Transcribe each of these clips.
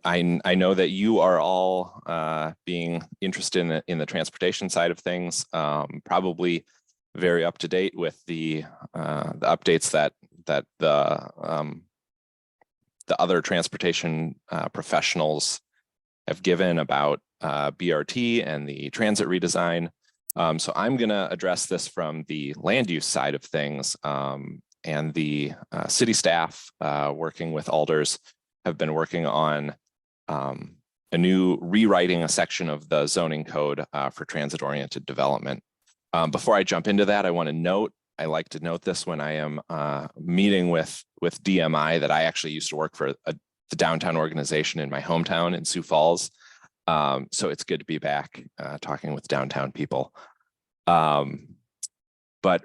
I know that you are all being interested in the transportation side of things, probably very up to date with the updates that the other transportation professionals have given about BRT and the transit redesign. So I'm going to address this from the land use side of things, and the city staff working with alders have been working on a new rewriting a section of the zoning code for transit-oriented development. Before I jump into that, I like to note this when I am meeting with DMI, that I actually used to work for the downtown organization in my hometown in Sioux Falls. So it's good to be back talking with downtown people. But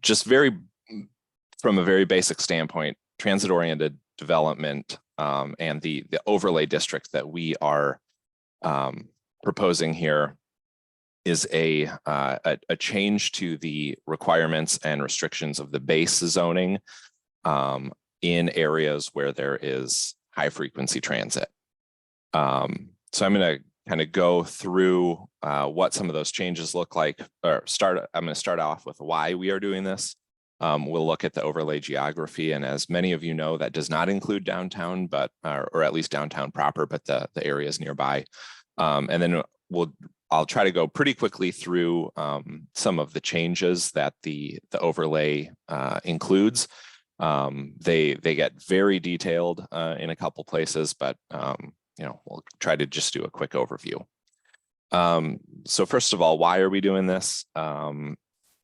just from a very basic standpoint, transit-oriented development and the overlay district that we are proposing here is a change to the requirements and restrictions of the base zoning in areas where there is high frequency transit. So I'm going to kind of go through what some of those changes look like, I'm going to start off with why we are doing this. We'll look at the overlay geography, and as many of you know, that does not include downtown, but or at least downtown proper, but the areas nearby. And then I'll try to go pretty quickly through some of the changes that the overlay includes. They get very detailed in a couple places, but we'll try to just do a quick overview. So first of all, why are we doing this?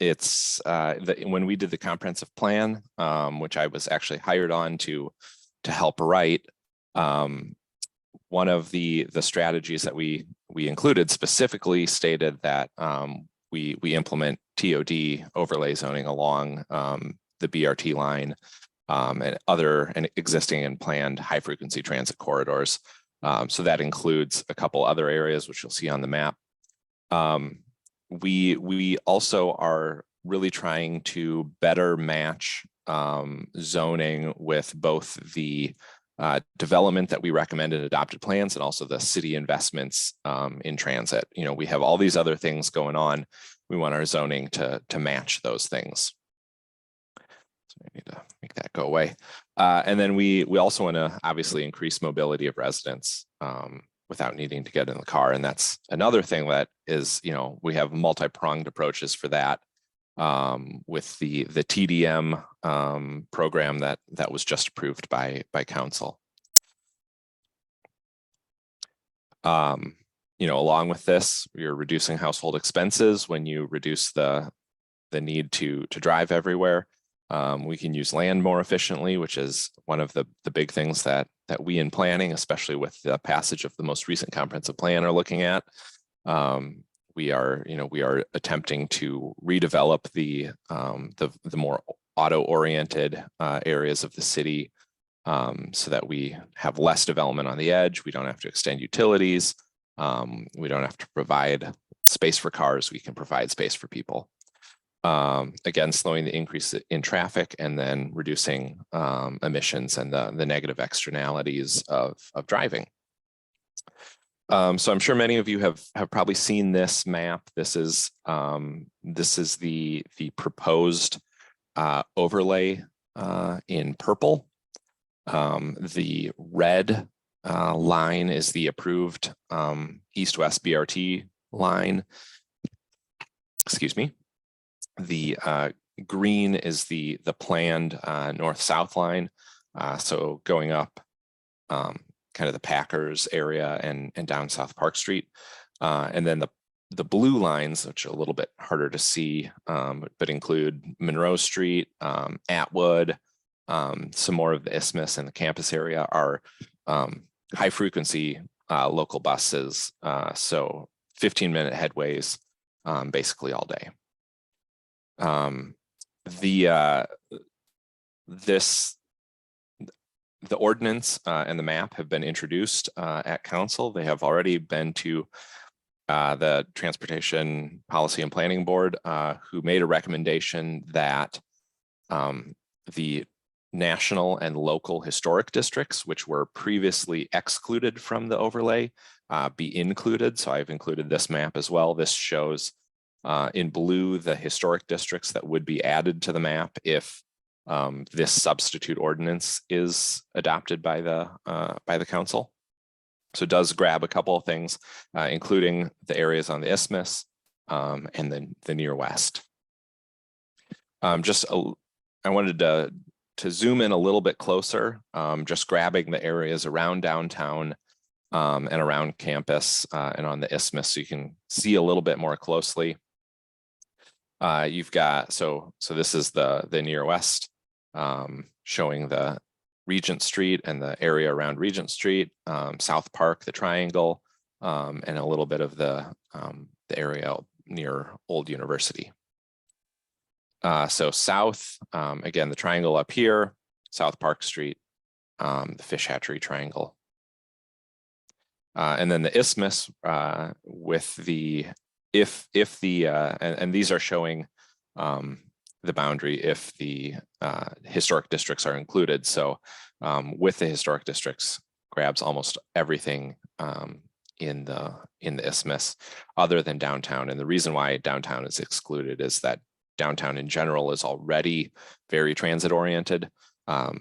It's when we did the comprehensive plan, which I was actually hired on to help write. One of the strategies that we included specifically stated that we implement TOD overlay zoning along the BRT line and other existing and planned high frequency transit corridors. So that includes a couple other areas, which you'll see on the map. We also are really trying to better match zoning with both the development that we recommend in adopted plans and also the city investments in transit. We have all these other things going on. We want our zoning to match those things. So I need to make that go away. And then we also want to obviously increase mobility of residents without needing to get in the car. And that's another thing that is, we have multi-pronged approaches for that with the TDM program that was just approved by council. Along with this, you're reducing household expenses when you reduce the need to drive everywhere. We can use land more efficiently, which is one of the big things that we in planning, especially with the passage of the most recent comprehensive plan, are looking at. We are attempting to redevelop the more auto-oriented areas of the city so that we have less development on the edge. We don't have to extend utilities. We don't have to provide space for cars. We can provide space for people. Again, slowing the increase in traffic and then reducing emissions and the negative externalities of driving. So I'm sure many of you have probably seen this map. This is the proposed overlay in purple. The red line is the approved east-west BRT line. Excuse me. The green is the planned north-south line. So going up kind of the Packers area and down South Park Street. And then the blue lines, which are a little bit harder to see, but include Monroe Street, Atwood, some more of the Isthmus and the campus area are high frequency local buses. So 15-minute headways basically all day. The ordinance and the map have been introduced at council. They have already been to the Transportation Policy and Planning Board, who made a recommendation that the national and local historic districts, which were previously excluded from the overlay, be included. So I've included this map as well. This shows in blue the historic districts that would be added to the map if this substitute ordinance is adopted by the council. So it does grab a couple of things, including the areas on the isthmus and then the near west. I wanted to zoom in a little bit closer, just grabbing the areas around downtown and around campus and on the isthmus, so you can see a little bit more closely. You've got, so this is the near west, showing the Regent Street and the area around Regent Street, South Park, the Triangle, and a little bit of the area near Old University. So south, again, the triangle up here, South Park Street, the Fish Hatchery Triangle. And then the isthmus with the, and these are showing the boundary if the historic districts are included. So with the historic districts, grabs almost everything in the isthmus other than downtown. And the reason why downtown is excluded is that downtown in general is already very transit oriented.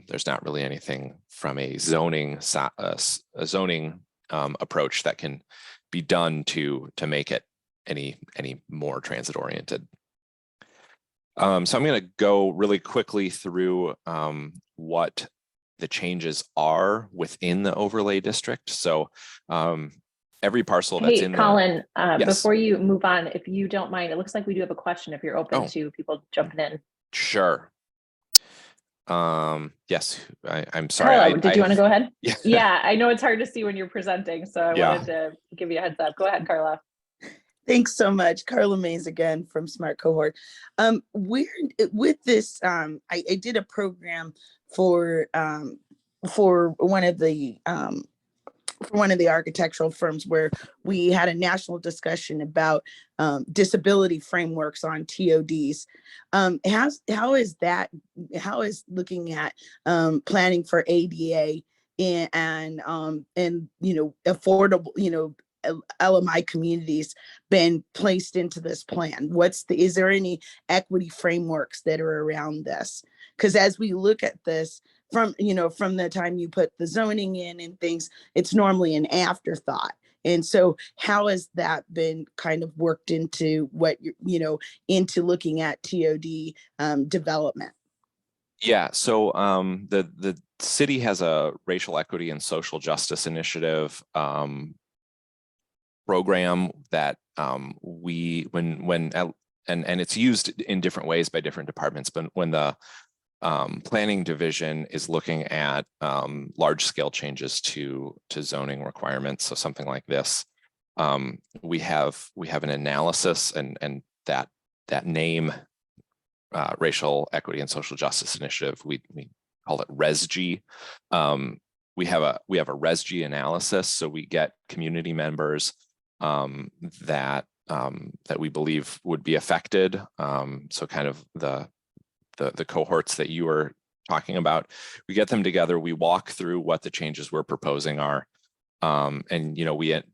There's not really anything from a zoning approach that can be done to make it any more transit oriented. So I'm going to go really quickly through what the changes are within the overlay district. So every parcel that's in Colin, yes. Before you move on, if you don't mind, it looks like we do have a question if you're open to people jumping in. Sure. Yes, I'm sorry. Carla, did you want to go ahead? Yeah. Yeah, I know it's hard to see when you're presenting, so I wanted to give you a heads up. Go ahead, Carla. Thanks so much. Carla Mays again from Smart Cohort. We're with this, I did a program for one of the architectural firms where we had a national discussion about disability frameworks on TODs. How is looking at planning for ADA and affordable, LMI communities been placed into this plan? Is there any equity frameworks that are around this? Because as we look at this from the time you put the zoning in and things, it's normally an afterthought. And so how has that been kind of worked into what into looking at TOD development? Yeah, so the city has a racial equity and social justice initiative program that and it's used in different ways by different departments, but when the planning division is looking at large scale changes to zoning requirements, so something like this, we have an analysis and that name, Racial Equity and Social Justice Initiative, we call it RESG. We have a RESG analysis, so we get community members that we believe would be affected. So kind of the cohorts that you were talking about, we get them together, we walk through what the changes we're proposing are, and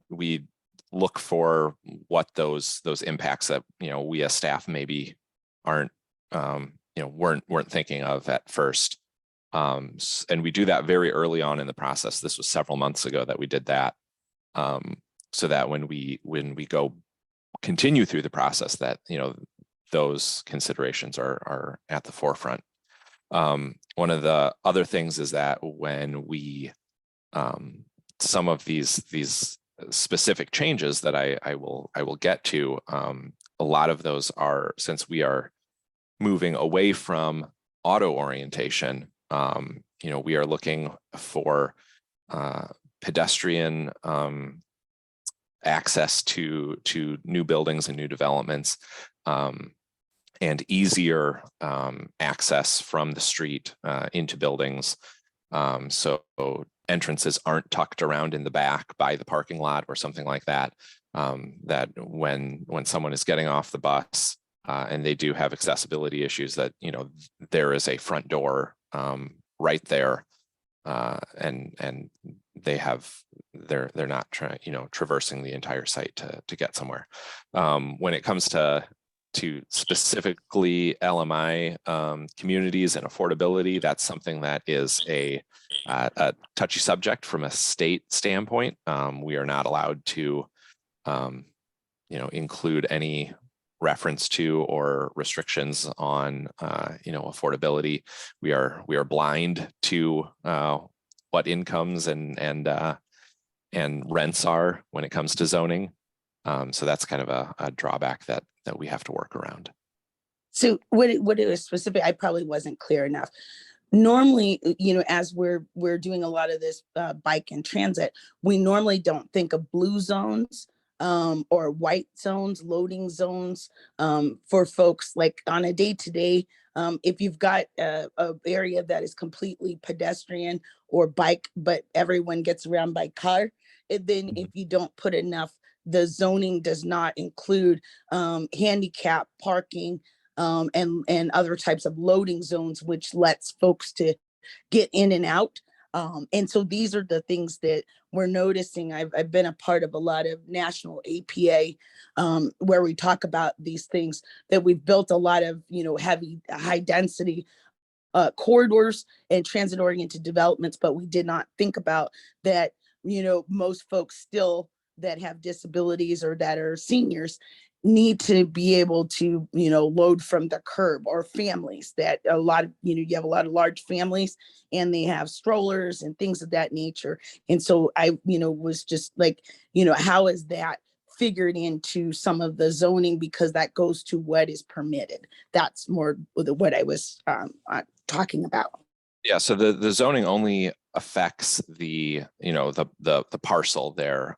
we look for what those impacts that we as staff maybe aren't weren't thinking of at first, and we do that very early on in the process. This was several months ago that we did that, so that when we go continue through the process, that those considerations are at the forefront. One of the other things is that when we some of these specific changes that I will get to, a lot of those are, since we are moving away from auto orientation, we are looking for pedestrian access to new buildings and new developments, and easier access from the street into buildings. So entrances aren't tucked around in the back by the parking lot or something like that, that when someone is getting off the bus and they do have accessibility issues, that there is a front door right there, and they're not trying, traversing the entire site to get somewhere. When it comes to specifically LMI communities and affordability, that's something that is a touchy subject from a state standpoint. We are not allowed to include any reference to or restrictions on affordability. We are blind to what incomes and rents are when it comes to zoning. So that's kind of a drawback that we have to work around. So what it was specific, I probably wasn't clear enough. Normally, as we're doing a lot of this bike and transit, we normally don't think of blue zones or white zones, loading zones for folks like on a day-to-day. If you've got a area that is completely pedestrian or bike, but everyone gets around by car, then if you don't put enough, the zoning does not include handicap parking and other types of loading zones, which lets folks to get in and out. And so these are the things that we're noticing. I've been a part of a lot of national APA where we talk about these things, that we've built a lot of, heavy, high density corridors and transit oriented developments, but we did not think about that, most folks still that have disabilities or that are seniors need to be able to, load from the curb, or families that a lot of, you have a lot of large families and they have strollers and things of that nature. And so I, was just like, how is that figured into some of the zoning, because that goes to what is permitted. That's more what I was talking about. Yeah, so the zoning only affects the the parcel there.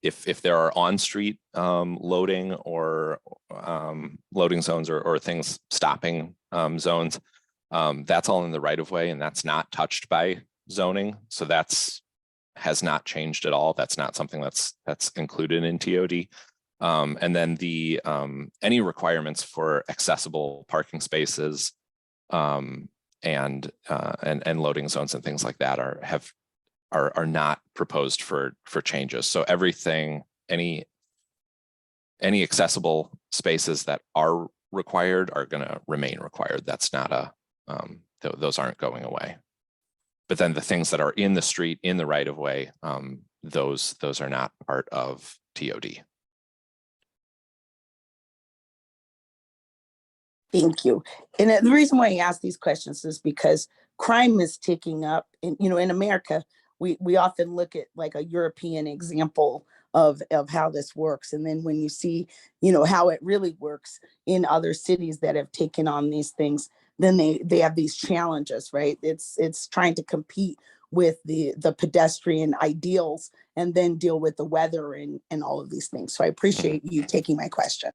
If there are on-street loading or loading zones or things stopping zones, that's all in the right of way, and that's not touched by zoning. So has not changed at all. That's not something that's included in TOD. And then the any requirements for accessible parking spaces and loading zones and things like that are not proposed for changes. So everything, any accessible spaces that are required are going to remain required. That's not those aren't going away. But then the things that are in the street, in the right of way, those are not part of TOD. Thank you. And the reason why I ask these questions is because crime is ticking up. And, in America, we often look at like a European example of how this works. And then when you see, how it really works in other cities that have taken on these things, then they have these challenges, right? It's trying to compete with the pedestrian ideals and then deal with the weather and all of these things. So I appreciate you taking my question.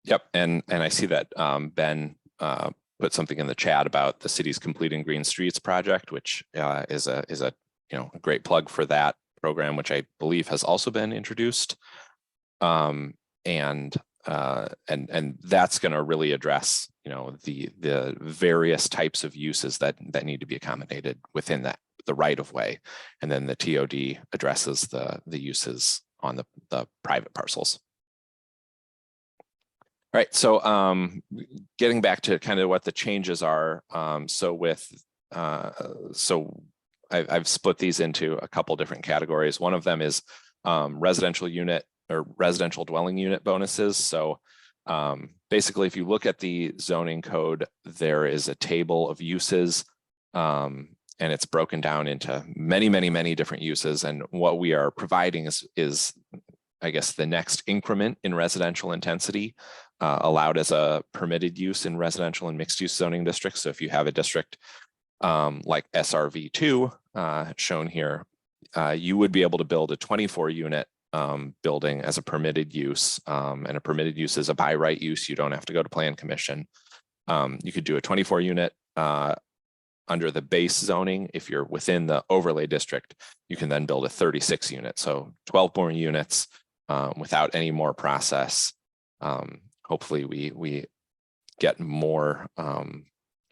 Yep, and I see that Ben put something in the chat about the city's Completing Green Streets project, which is a a great plug for that program, which I believe has also been introduced, and that's going to really address the various types of uses that need to be accommodated within the right of way, and then the TOD addresses the uses on the private parcels. All right, so getting back to kind of what the changes are. I've split these into a couple different categories. One of them is residential unit or residential dwelling unit bonuses. So basically, if you look at the zoning code, there is a table of uses, and it's broken down into many different uses. And what we are providing is I guess the next increment in residential intensity allowed as a permitted use in residential and mixed use zoning districts. So if you have a district like SRV2 shown here, you would be able to build a 24 unit building as a permitted use, and a permitted use is a by right use. You don't have to go to Plan Commission. You could do a 24 unit under the base zoning. If you're within the overlay district, you can then build a 36 unit. So 12 more units without any more process. Hopefully we get more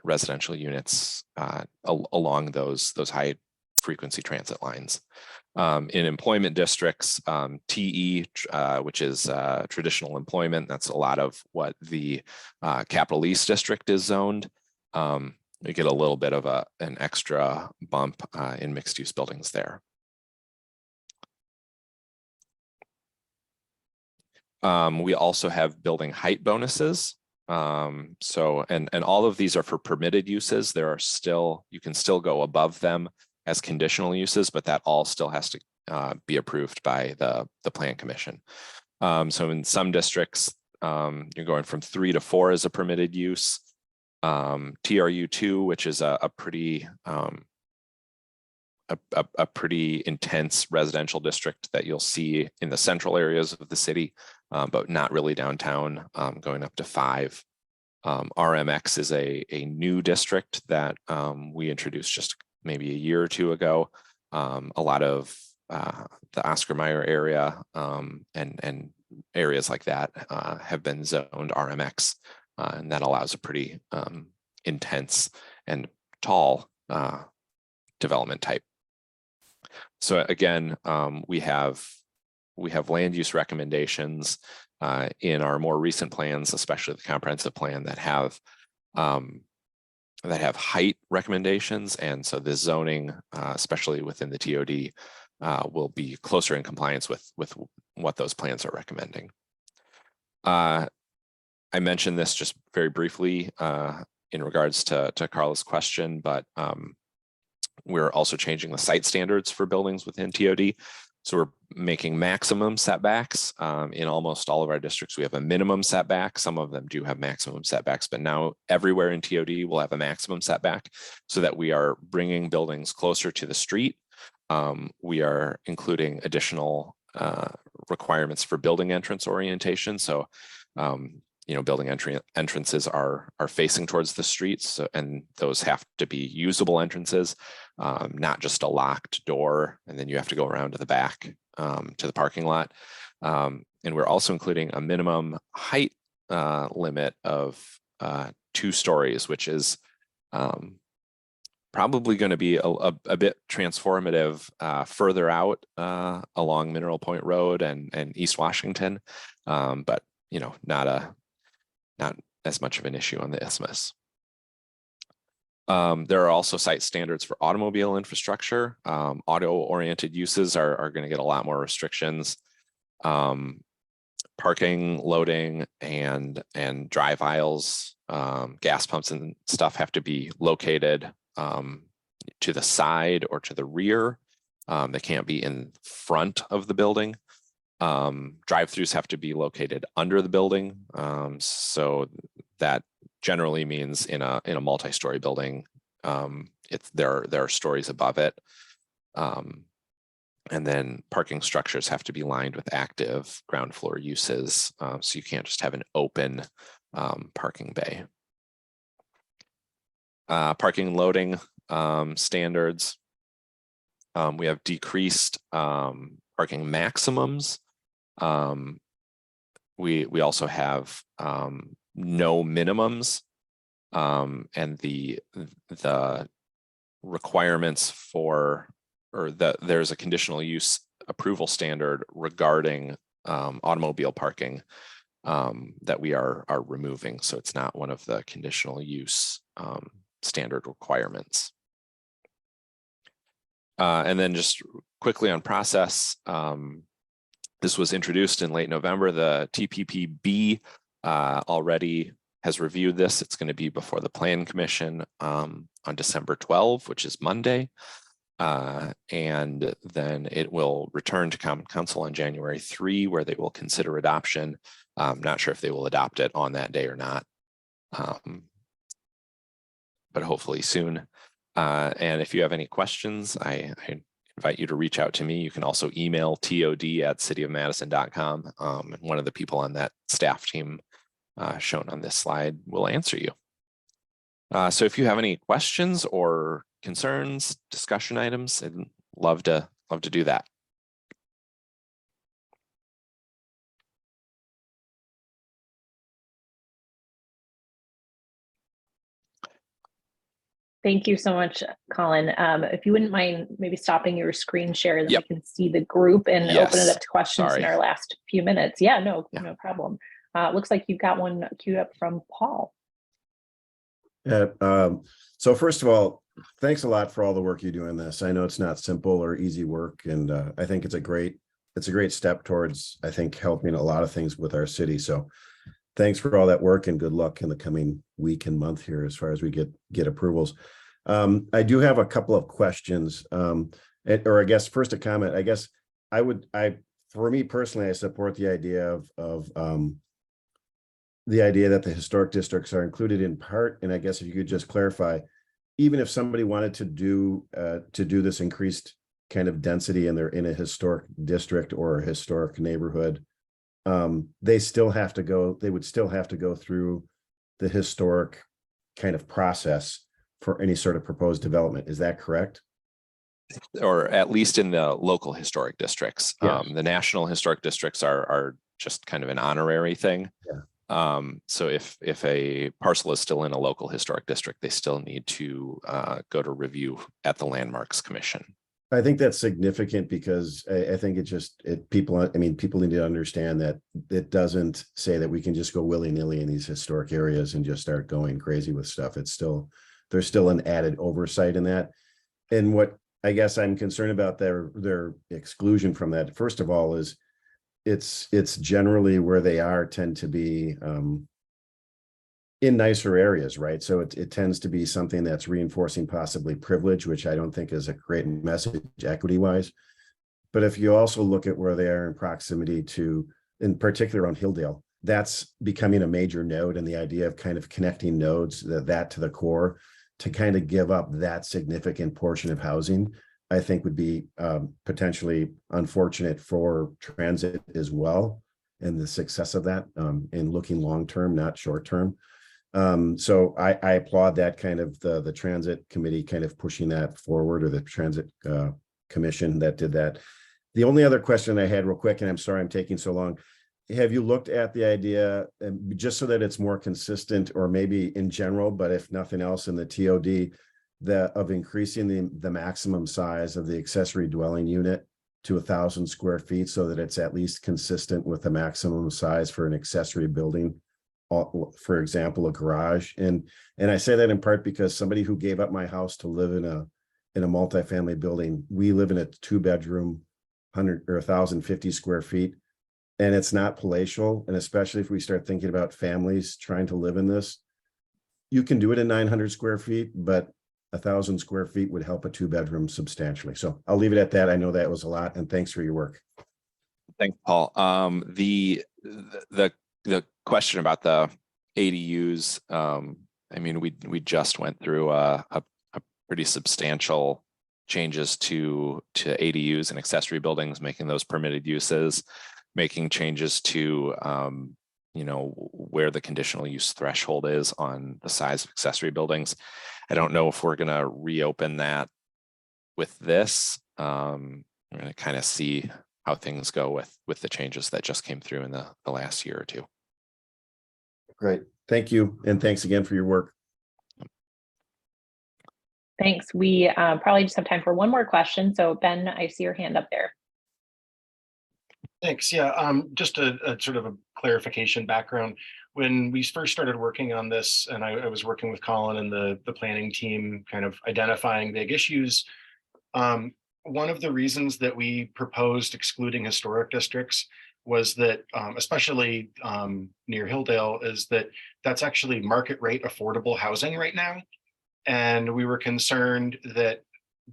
residential units along those high frequency transit lines. In employment districts, TE, which is traditional employment, that's a lot of what the Capital East district is zoned. We get a little bit of an extra bump in mixed use buildings there. We also have building height bonuses. So all of these are for permitted uses. There are still, you can still go above them as conditional uses, but that all still has to be approved by the plan commission. So in some districts, you're going from 3 to 4 as a permitted use. TRU2, which is a pretty intense residential district that you'll see in the central areas of the city, but not really downtown, going up to 5. RMX is a new district that we introduced just maybe a year or 2 ago. A lot of the Oscar Mayer area and areas like that have been zoned RMX, and that allows a pretty intense and tall development type. So again, we have land use recommendations in our more recent plans, especially the comprehensive plan, that have height recommendations, and so this zoning, especially within the TOD, will be closer in compliance with what those plans are recommending. I mentioned this just very briefly in regards to Carla's question, but we're also changing the site standards for buildings within TOD. So we're making maximum setbacks. In almost all of our districts, we have a minimum setback. Some of them do have maximum setbacks, but now everywhere in TOD will have a maximum setback, so that we are bringing buildings closer to the street. We are including additional requirements for building entrance orientation. So, building entrances are facing towards the streets, and those have to be usable entrances, not just a locked door, and then you have to go around to the back to the parking lot. And we're also including a minimum height limit of 2 stories, which is probably going to be a bit transformative further out along Mineral Point Road and East Washington, but not as much of an issue on the isthmus. There are also site standards for automobile infrastructure. Auto-oriented uses are going to get a lot more restrictions. Parking, loading, and drive aisles, gas pumps and stuff have to be located to the side or to the rear. They can't be in front of the building. Drive-throughs have to be located under the building. So that generally means in a multi-story building, there are stories above it. And then parking structures have to be lined with active ground floor uses. So you can't just have an open parking bay. Parking and loading standards. We have decreased parking maximums. We also have no minimums, and the requirements for, there's a conditional use approval standard regarding automobile parking that we are removing. So it's not one of the conditional use standard requirements. And then just quickly on process, this was introduced in late November. The TPPB already has reviewed this. It's going to be before the Plan Commission on December 12, which is Monday. And then it will return to Common Council on January 3, where they will consider adoption. I'm not sure if they will adopt it on that day or not, but hopefully soon. And if you have any questions, I invite you to reach out to me. You can also email tod@cityofmadison.com. And one of the people on that staff team shown on this slide will answer you. So if you have any questions or concerns, discussion items, I'd love to do that. Thank you so much, Colin. If you wouldn't mind maybe stopping your screen share, then Yep. we can see the group and open it Yes. up to questions Sorry. in our last few minutes. Yeah, no problem. Looks like you've got one queued up from Paul. So first of all, thanks a lot for all the work you do in this. I know it's not simple or easy work, and I think it's a great step towards, I think, helping a lot of things with our city. So thanks for all that work, and good luck in the coming week and month here as far as we get approvals. I do have a couple of questions, or I guess first a comment. I guess for me personally, I support the idea of the idea that the historic districts are included in part. And I guess if you could just clarify, even if somebody wanted to do this increased kind of density and they're in a historic district or a historic neighborhood, they would still have to go through the historic kind of process for any sort of proposed development. Is that correct? Or at least in the local historic districts. Yes. The national historic districts are just kind of an honorary thing. Yeah. So if a parcel is still in a local historic district, they still need to go to review at the Landmarks Commission. I think that's significant because I think people need to understand that it doesn't say that we can just go willy-nilly in these historic areas and just start going crazy with stuff. There's still an added oversight in that. And what I guess I'm concerned about their exclusion from that, first of all, is it's generally where they tend to be in nicer areas, right? So it tends to be something that's reinforcing possibly privilege, which I don't think is a great message equity wise. But if you also look at where they are in proximity to, in particular on Hilldale, that's becoming a major node, and the idea of kind of connecting nodes that to the core to kind of give up that significant portion of housing, I think would be potentially unfortunate for transit as well, and the success of that in looking long-term, not short-term. So I applaud that kind of the transit committee kind of pushing that forward, or the transit commission that did that. The only other question I had real quick, and I'm sorry I'm taking so long, have you looked at the idea, just so that it's more consistent, or maybe in general, but if nothing else in the TOD, of increasing the maximum size of the accessory dwelling unit to 1,000 square feet, so that it's at least consistent with the maximum size for an accessory building, for example, a garage. And I say that in part because somebody who gave up my house to live in a multifamily building, we live in a 2-bedroom, 100 or 1,050 square feet, and it's not palatial. And especially if we start thinking about families trying to live in this, you can do it in 900 square feet, but 1,000 square feet would help a 2-bedroom substantially. So I'll leave it at that. I know that was a lot, and thanks for your work. Thanks, Paul. The question about the ADUs, I mean, we just went through a pretty substantial changes to ADUs and accessory buildings, making those permitted uses, making changes to where the conditional use threshold is on the size of accessory buildings. I don't know if we're going to reopen that with this. We're going to kind of see how things go with the changes that just came through in the last year or two. Great. Thank you. And thanks again for your work. Thanks. We probably just have time for one more question. So Ben, I see your hand up there. Thanks. Yeah, just a sort of a clarification background. When we first started working on this, and I was working with Colin and the planning team, kind of identifying big issues, one of the reasons that we proposed excluding historic districts was that, especially near Hilldale, is that that's actually market rate affordable housing right now. And we were concerned that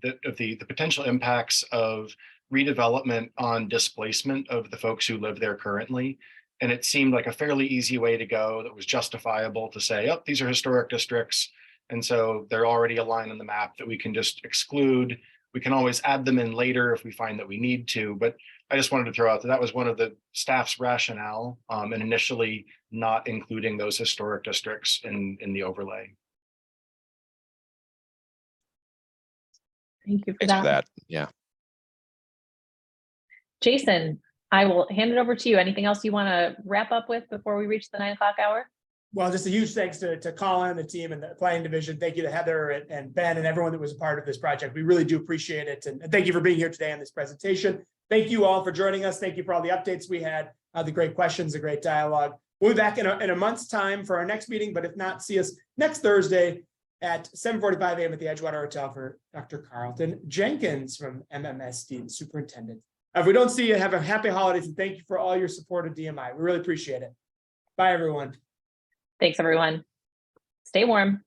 the potential impacts of redevelopment on displacement of the folks who live there currently. And it seemed like a fairly easy way to go that was justifiable to say, oh, these are historic districts. And so they're already a line on the map that we can just exclude. We can always add them in later if we find that we need to. But I just wanted to throw out that was one of the staff's rationale in initially not including those historic districts in the overlay. Thank you for Thanks for that. that. Yeah. Jason, I will hand it over to you. Anything else you want to wrap up with before we reach the 9 o'clock hour? Well, just a huge thanks to Colin, the team, and the planning division. Thank you to Heather and Ben and everyone that was a part of this project. We really do appreciate it. And thank you for being here today on this presentation. Thank you all for joining us. Thank you for all the updates we had, the great questions, the great dialogue. We'll be back in a month's time for our next meeting, but if not, see us next Thursday at 7:45 a.m. at the Edgewater Hotel for Dr. Carlton Jenkins from MMSD, the superintendent. If we don't see you, have a happy holidays, and thank you for all your support of DMI. We really appreciate it. Bye, everyone. Thanks, everyone. Stay warm.